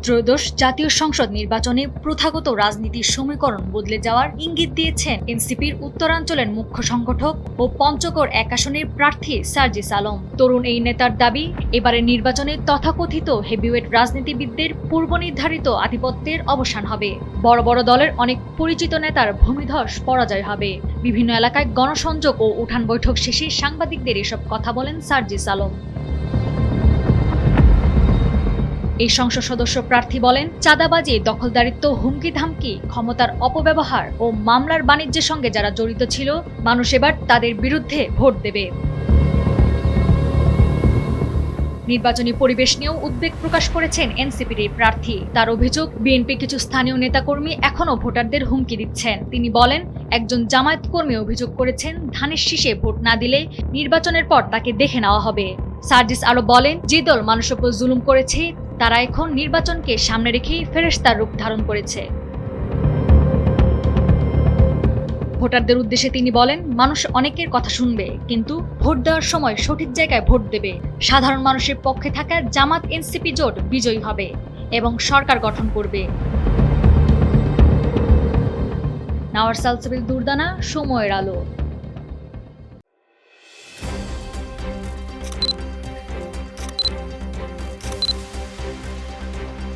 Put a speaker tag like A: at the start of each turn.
A: ত্রয়োদশ জাতীয় সংসদ নির্বাচনে প্রথাগত রাজনীতির সমীকরণ বদলে যাওয়ার ইঙ্গিত দিয়েছেন এনসিপির উত্তরাঞ্চলের মুখ্য সংগঠক ও পঞ্চগড় ১ আসনের প্রার্থী সার্জিস আলম। তরুণ এই নেতার দাবি, এবারের নির্বাচনে তথাকথিত হেভিওয়েট রাজনীতিবিদদের পূর্বনির্ধারিত আধিপত্যের অবসান হবে। বড় বড় দলের অনেক পরিচিত নেতার ভূমিধস পরাজয় হবে। বিভিন্ন এলাকায় গণসংযোগ ও উঠান বৈঠক শেষে সাংবাদিকদের এসব কথা বলেন সার্জিস আলম। এই সংসদ সদস্য প্রার্থী বলেন, চাঁদাবাজি, দখলদারিত্ব, হুমকি ধামকি, ক্ষমতার অপব্যবহার ও মামলার বাণিজ্যের সঙ্গে যারা জড়িত ছিল, মানুষ এবার তাদের বিরুদ্ধে ভোট দেবে। নির্বাচনী পরিবেশ নিয়েও উদ্বেগ প্রকাশ করেছেন এনসিপির এই প্রার্থী। তার অভিযোগ, বিএনপি কিছু স্থানীয় নেতাকর্মী এখনও ভোটারদের হুমকি দিচ্ছেন। তিনি বলেন, একজন জামায়াত কর্মী অভিযোগ করেছেন, ধানের শীষে ভোট না দিলে নির্বাচনের পর তাকে দেখে নেওয়া হবে। সার্জিস আরো বলেন, যে দল মানুষের উপর জুলুম করেছে তারা এখন নির্বাচনকে সামনে রেখেই ফেরেশতার রূপ ধারণ করেছে। ভোটারদের উদ্দেশ্যে তিনি বলেন, মানুষ অনেকের কথা শুনবে, কিন্তু ভোট দেওয়ার সময় সঠিক জায়গায় ভোট দেবে। সাধারণ মানুষের পক্ষে থাকা জামাত এনসিপি জোট বিজয়ী হবে এবং সরকার গঠন করবে। নাওয়ার সালসাবিল দুরদানা, সময়ের আলো।